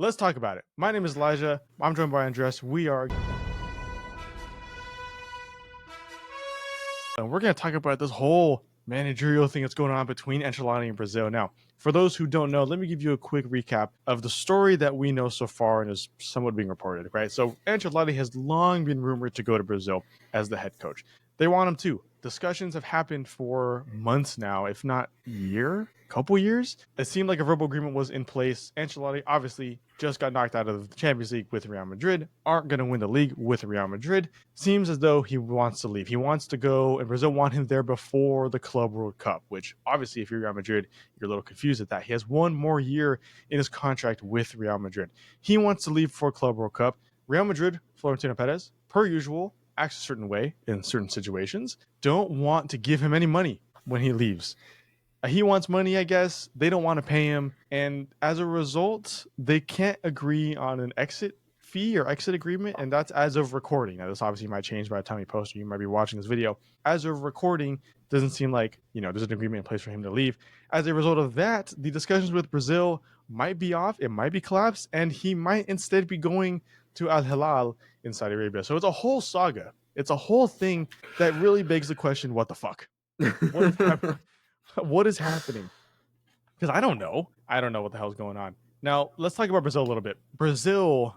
Let's talk about it. My name is Elijah. I'm joined by Andres. And we're going to talk about this whole managerial thing that's going on between Ancelotti and Brazil. Now, for those who don't know, let me give you a quick recap of the story that we know so far and is somewhat being reported, right? So Ancelotti has long been rumored to go to Brazil as the head coach. They want him to. Discussions have happened for months now, if not couple years. It seemed like a verbal agreement was in place. Ancelotti obviously just got knocked out of the Champions League with Real Madrid, aren't going to win the league with Real Madrid. Seems as though he wants to leave. He wants to go, and Brazil want him there before the Club World Cup, which obviously if you're Real Madrid, you're a little confused at that. He has one more year in his contract with Real Madrid. He wants to leave for Club World Cup. Real Madrid, Florentino Perez, per usual, acts a certain way in certain situations, don't want to give him any money when he leaves. He wants money, I guess. They don't want to pay him. And as a result, they can't agree on an exit fee or exit agreement. And that's as of recording. Now, this obviously might change by the time you post, or you might be watching this video. As of recording, doesn't seem like, there's an agreement in place for him to leave. As a result of that, the discussions with Brazil might be off. It might be collapsed. And he might instead be going to Al Hilal in Saudi Arabia. So it's a whole saga. It's a whole thing that really begs the question, what the fuck? What is happening? What is happening? Because I don't know. I don't know what the hell's going on. Now, let's talk about Brazil a little bit. Brazil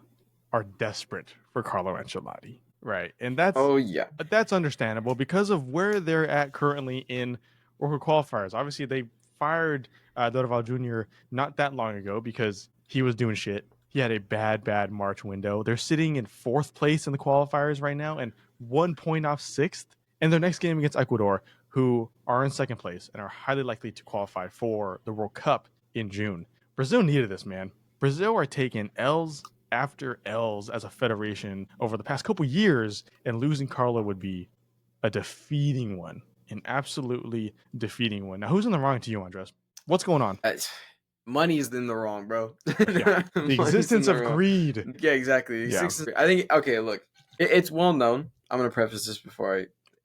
are desperate for Carlo Ancelotti, right? And that's understandable because of where they're at currently in World Cup qualifiers. Obviously, they fired Dorival Jr. not that long ago because he was doing shit. He had a bad March window. They're sitting in 4th place in the qualifiers right now and 1 point off 6th. And their next game against Ecuador, who are in 2nd place and are highly likely to qualify for the World Cup in June. Brazil needed this, man. Brazil are taking L's after L's as a federation over the past couple years, and losing Carlo would be a defeating one, an absolutely defeating one. Now, who's in the wrong to you, Andres? What's going on? Money's in the wrong, bro. Yeah. The existence of greed. Yeah, exactly. Yeah. I think, okay, look, it's well known. I'm going to preface this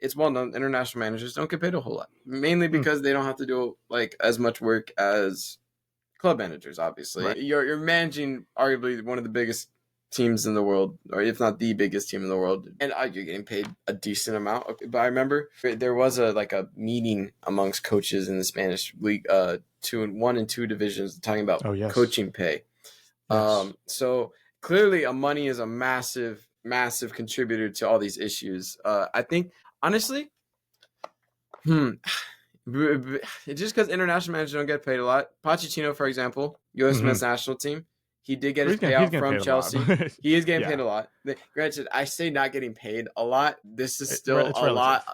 it's well known international managers don't get paid a whole lot, mainly because they don't have to do like as much work as club managers. Obviously, right. You're managing arguably one of the biggest teams in the world, or if not the biggest team in the world, and you're getting paid a decent amount. But I remember there was a meeting amongst coaches in the Spanish league, 1 and 2 divisions, talking about coaching pay. Yes. So clearly, money is a massive contributor to all these issues. I think. Honestly, just because international managers don't get paid a lot. Pochettino, for example, U.S. men's national team, he did get his payout from Chelsea. He is getting paid a lot. Granted, I say not getting paid a lot. This is still a lot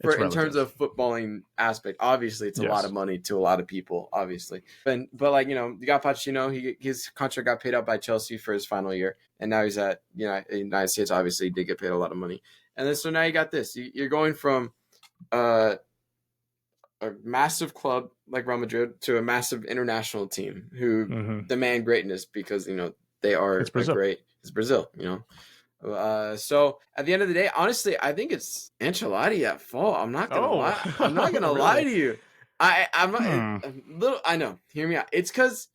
in terms of footballing aspect. Obviously, it's a lot of money to a lot of people. Obviously, but you got Pochettino. His contract got paid out by Chelsea for his final year, and now he's at United States. Obviously, he did get paid a lot of money. And then so now you got this. You're going from a massive club like Real Madrid to a massive international team who demand greatness because they are great. It's Brazil, So at the end of the day, honestly, I think it's Ancelotti at fault. I'm not gonna lie. I'm not gonna lie to you. I'm not. I know. Hear me out. It's because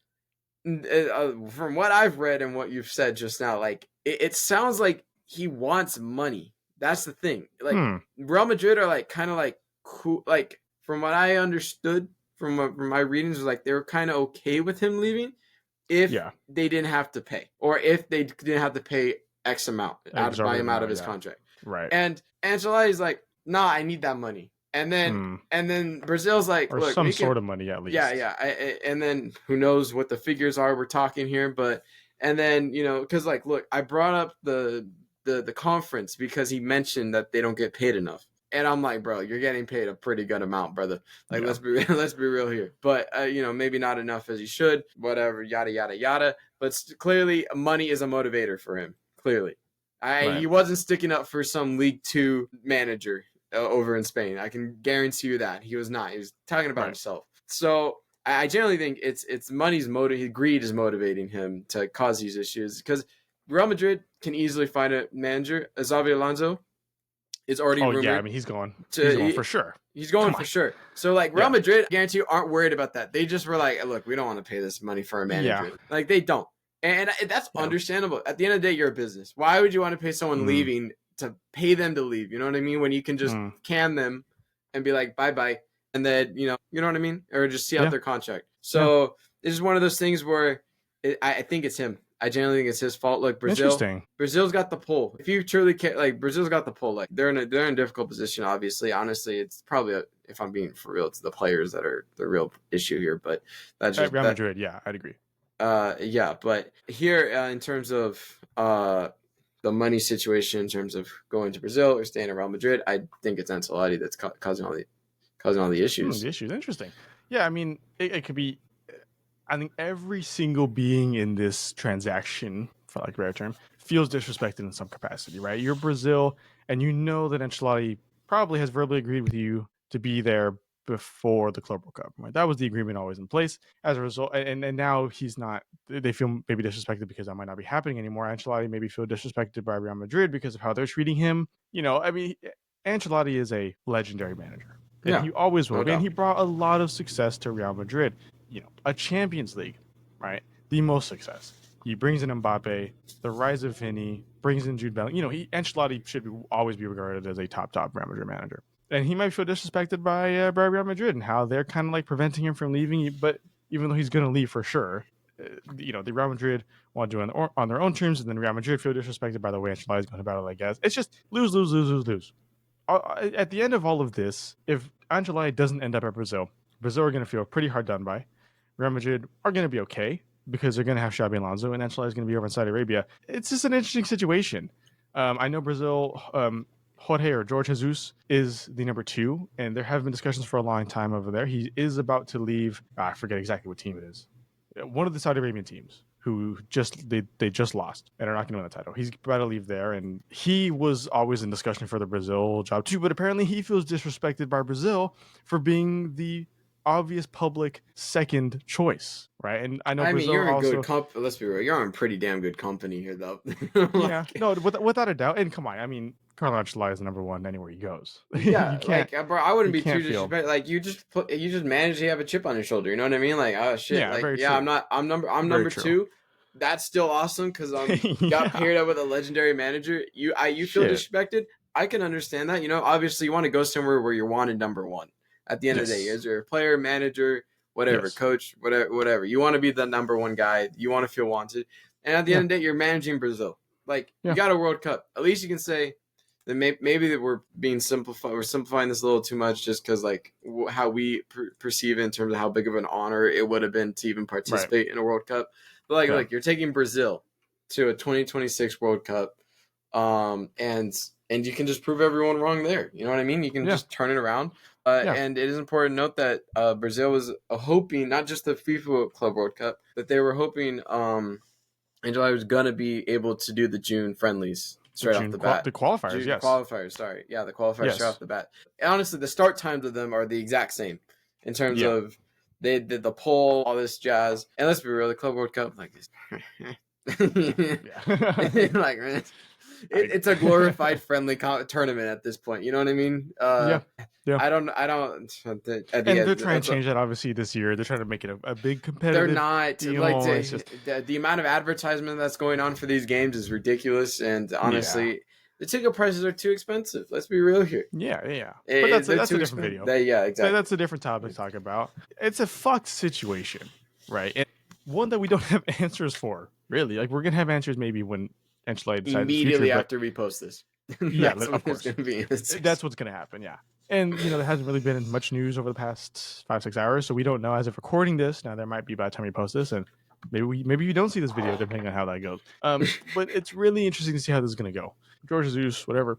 from what I've read and what you've said just now, like it sounds like he wants money. That's the thing. Like Real Madrid are kind of cool. Like from what I understood from my readings, was they were kind of okay with him leaving if they didn't have to pay, or if they didn't have to pay X amount buy him out of his contract. Right. And Ancelotti's like, nah, I need that money. And then Brazil's like, or look, some sort of money at least. Yeah. And then who knows what the figures are we're talking here, but and then because look, I brought up the conference because he mentioned that they don't get paid enough, and I'm like, bro, you're getting paid a pretty good amount, brother. Let's be real here. But maybe not enough as you should. Whatever, yada yada yada. But clearly, money is a motivator for him. Clearly, he wasn't sticking up for some League 2 manager over in Spain. I can guarantee you that he was not. He was talking about himself. So I generally think it's money's motive. Greed is motivating him to cause these issues because Real Madrid can easily find a manager. Xabi Alonso is already rumored. Yeah, I mean, he's going for sure. He's going for sure. So, Real Madrid, I guarantee you, aren't worried about that. They just were like, look, we don't want to pay this money for a manager. Yeah. They don't. And that's Yeah. understandable. At the end of the day, you're a business. Why would you want to pay someone leaving to pay them to leave? You know what I mean? When you can just can them and be like, bye bye. And then, you know what I mean? Or just see out their contract. So it's just one of those things where I think it's him. I generally think it's his fault. Look, Brazil's got the pull. If you truly care, like Brazil's got the pull. Like they're in a difficult position. Obviously, honestly, it's probably if I'm being for real, it's the players that are the real issue here. But that's just Real Madrid. Yeah, I'd agree. Yeah, but here in terms of the money situation, in terms of going to Brazil or staying at Real Madrid, I think it's Ancelotti that's causing all the issues. The issues, interesting. Yeah, I mean, it could be. I think every single being in this transaction, for like a better term, feels disrespected in some capacity, right? You're Brazil, and you know that Ancelotti probably has verbally agreed with you to be there before the Club World Cup, right? That was the agreement always in place. As a result, and now he's not. They feel maybe disrespected because that might not be happening anymore. Ancelotti maybe feel disrespected by Real Madrid because of how they're treating him. You know, I mean, Ancelotti is a legendary manager, and he always will. And he brought a lot of success to Real Madrid. You know, a Champions League, right? The most success. He brings in Mbappe, the rise of Vinny, brings in Jude Bellingham. You know, Ancelotti should always be regarded as a top Real Madrid manager. And he might feel disrespected by Real Madrid and how they're kind of like preventing him from leaving. But even though he's going to leave for sure, you know, the Real Madrid want to do it on their own terms, and then Real Madrid feel disrespected by the way Ancelotti is going about it. I guess it's just lose, lose, lose, lose, lose. At the end of all of this, if Ancelotti doesn't end up at Brazil are going to feel pretty hard done by. Real Madrid are going to be okay because they're going to have Xabi Alonso, and Ancelotti is going to be over in Saudi Arabia. It's just an interesting situation. I know Brazil, Jorge or George Jesus is the number 2, and there have been discussions for a long time over there. He is about to leave. I forget exactly what team it is. One of the Saudi Arabian teams who they just lost and are not going to win the title. He's about to leave there, and he was always in discussion for the Brazil job too. But apparently, he feels disrespected by Brazil for being the obvious public second choice, right? And I know Brazil you're in also, good let's be real, you're in pretty damn good company here, though. Yeah, no, without a doubt. And come on, I mean, Carlo Ancelotti is the number 1 anywhere he goes. Yeah, you can't, like, bro, I wouldn't be too feel, disrespectful. Like, you just manage to have a chip on your shoulder. You know what I mean? Like, oh shit, yeah, like, very yeah, true. I'm number true. 2. That's still awesome because got paired up with a legendary manager. You feel disrespected. I can understand that. You know, obviously you want to go somewhere where you're wanted number 1. At the end of the day, is you're a player, manager, whatever, coach, whatever. You want to be the number 1 guy. You want to feel wanted. And at the end of the day, you're managing Brazil. Like, you got a World Cup. At least you can say that maybe that we're being simplified. We're simplifying this a little too much just because, like, how we perceive it in terms of how big of an honor it would have been to even participate in a World Cup. But, like, you're taking Brazil to a 2026 World Cup, and you can just prove everyone wrong there. You know what I mean? You can just turn it around. And it is important to note that Brazil was hoping, not just the FIFA Club World Cup, that they were hoping Ancelotti was going to be able to do the June friendlies straight off the bat. The qualifiers, yes. Qualifiers, sorry. Yeah, the qualifiers straight off the bat. And honestly, the start times of them are the exact same in terms of they did the poll, all this jazz. And let's be real, the Club World Cup, like, like, man, it's a glorified friendly tournament at this point. You know what I mean? I don't. And they're trying to change that obviously this year. They're trying to make it a big competitive. They're not deal. Like the amount of advertisement that's going on for these games is ridiculous, and honestly, the ticket prices are too expensive. Let's be real here. Yeah. But that's a different video. Exactly. That's a different topic to talk about. It's a fucked situation, right? And one that we don't have answers for, really. Like, we're gonna have answers maybe when Ancelotti decides immediately after we post this. Of course. That's what's gonna happen. Yeah. And, you know, there hasn't really been much news over the past 5-6 hours, so we don't know as of recording this. Now, there might be by the time we post this, and maybe you don't see this video, depending on how that goes. But it's really interesting to see how this is going to go. George Jesus, whatever.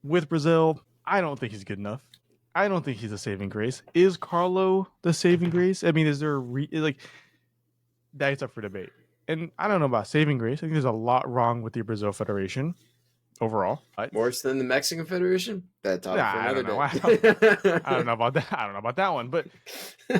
With Brazil, I don't think he's good enough. I don't think he's a saving grace. Is Carlo the saving grace? I mean, is there that's up for debate. And I don't know about saving grace. I think there's a lot wrong with the Brazil Federation overall. Worse than the Mexican Federation? That topic for another day. I don't know about that. I don't know about that one. But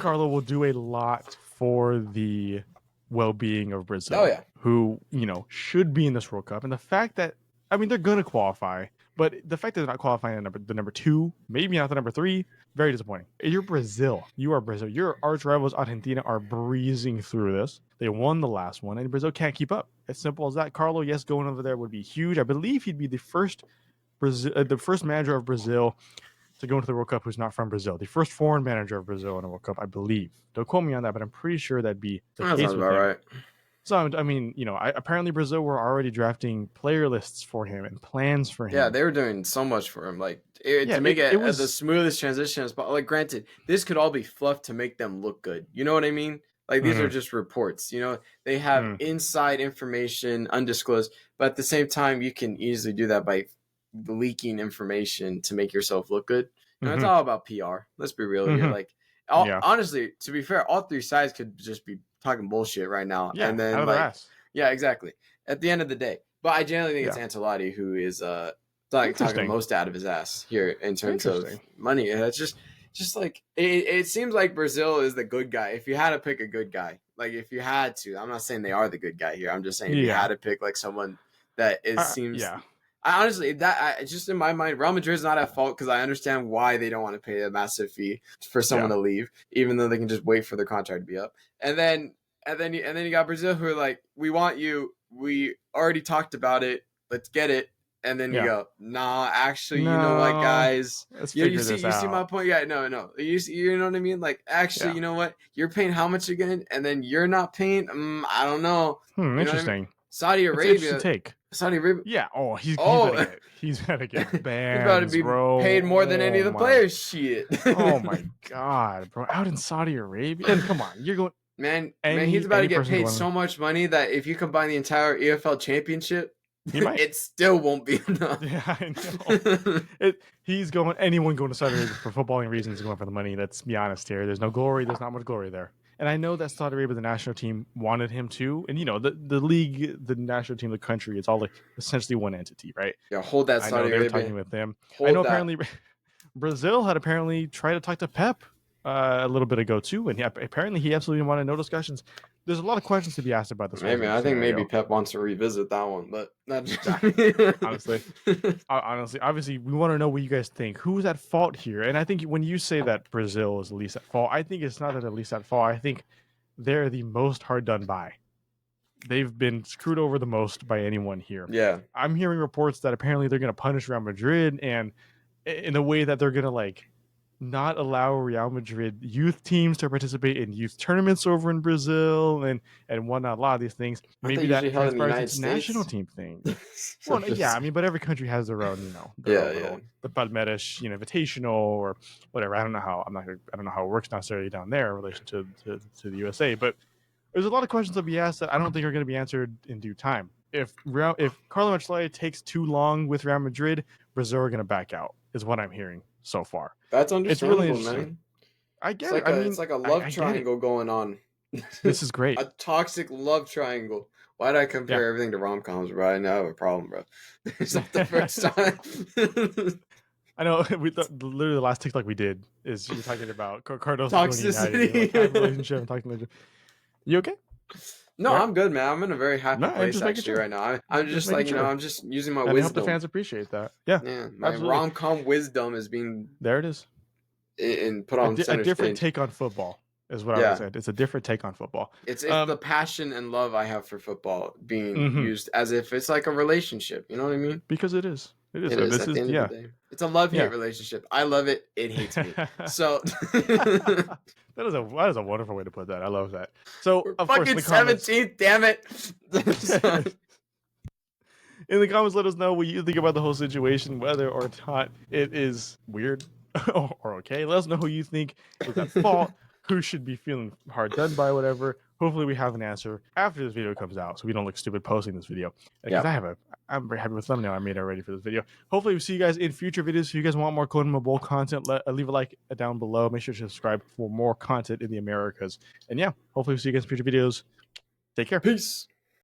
Carlo will do a lot for the well-being of Brazil. Oh, yeah. Who, you know, should be in this World Cup. And the fact that, I mean, they're going to qualify, But the fact that they're not qualifying the number 2, maybe not the number 3, very disappointing. You're Brazil. You are Brazil. Your arch rivals Argentina are breezing through this. They won the last one, and Brazil can't keep up. As simple as that. Carlo, yes, going over there would be huge. I believe he'd be the first manager of Brazil to go into the World Cup who's not from Brazil. The first foreign manager of Brazil in a World Cup, I believe. Don't quote me on that, but I'm pretty sure that'd be the That case sounds with about him. right. So, I mean, apparently Brazil were already drafting player lists for him and plans for him. Yeah, they were doing so much for him, to make it was the smoothest transition as possible. Like, granted, this could all be fluff to make them look good. You know what I mean? Like, these are just reports. They have inside information, undisclosed, but at the same time, you can easily do that by leaking information to make yourself look good. It's all about PR. Let's be real here. Like, honestly, to be fair, all 3 sides could just be talking bullshit right now. Yeah, and then out of their ass. Yeah, exactly. At the end of the day. But I generally think it's Ancelotti who is talking most out of his ass here in terms of money. It's just like it seems like Brazil is the good guy. If you had to pick a good guy, like if you had to, I'm not saying they are the good guy here. I'm just saying if you had to pick like someone that seems. Yeah. I honestly, just in my mind, Real Madrid is not at fault because I understand why they don't want to pay a massive fee for someone to leave, even though they can just wait for their contract to be up. And then you got Brazil who are like, we want you. We already talked about it. Let's get it. And then you go, nah, actually, you know what, guys? You see my point? Yeah, no. You know what I mean? Like, actually, you know what? You're paying how much again? And then you're not paying? I don't know. Interesting. I mean? Saudi Arabia. Saudi Arabia. Yeah. Oh, he's gonna get banned. He's about to be paid more than any of the players. Shit. Oh my god, bro! Out in Saudi Arabia, and come on, you're going. Man, he's about to get paid so much money that if you combine the entire EFL championship, it still won't be enough. Yeah, I know. Anyone going to Saudi Arabia for footballing reasons is going for the money. Let's be honest here. There's no glory. There's not much glory there. And I know that Saudi Arabia, the national team, wanted him to. And, the league, the national team, the country, it's all like essentially one entity, right? Yeah, hold that Saudi Arabia. They were talking with them. Apparently Brazil had tried to talk to Pep a little bit ago too, and apparently he absolutely wanted no discussions. There's a lot of questions to be asked about this. I think maybe Pep wants to revisit that one, but honestly, obviously, we want to know what you guys think. Who's at fault here? And I think when you say that Brazil is the least at fault, I think it's not that the least at fault. I think they're the most hard done by. They've been screwed over the most by anyone here. Yeah, I'm hearing reports that apparently they're going to punish Real Madrid, and in a way that they're going to not allow Real Madrid youth teams to participate in youth tournaments over in Brazil and whatnot. A lot of these things. Maybe that transpires into national team thing. Well, yeah, I mean, but every country has their own, the Palmeiras, Invitational or whatever. I don't know how it works necessarily down there in relation to the USA, but there's a lot of questions to be asked that I don't think are going to be answered in due time. If Carlo Ancelotti takes too long with Real Madrid, Brazil are going to back out, is what I'm hearing so far. That's understandable, man. I get it. It's like a love triangle going on. This is great. A toxic love triangle. Why did I compare everything to rom-coms, bro? I know I have a problem, bro. It's not the first time. I know. Literally, the last TikTok we did is you talking about Cardoso toxicity, relationship, and talking. You okay? No, I'm good, man. I'm in a very happy place actually right now. I'm just I'm just using my wisdom. I hope the fans appreciate that. Yeah, my rom-com wisdom is being there. It is, and put on a different take on football is what I would say. It's a different take on football. It's the passion and love I have for football being used as if it's like a relationship. You know what I mean? Because it is. It is. At the end of the day. It's a love-hate relationship. I love it. It hates me. So that is a wonderful way to put that. I love that. So we're of fucking course, 17th, damn it. In the comments, let us know what you think about the whole situation, whether or not it is weird or okay. Let us know who you think is at fault, who should be feeling hard done by, whatever. Hopefully we have an answer after this video comes out, so we don't look stupid posting this video. Because I'm very happy with the thumbnail I made already for this video. Hopefully we'll see you guys in future videos. If you guys want more CONMEBOL content, leave a like down below. Make sure to subscribe for more content in the Americas. And yeah, hopefully we'll see you guys in future videos. Take care. Peace.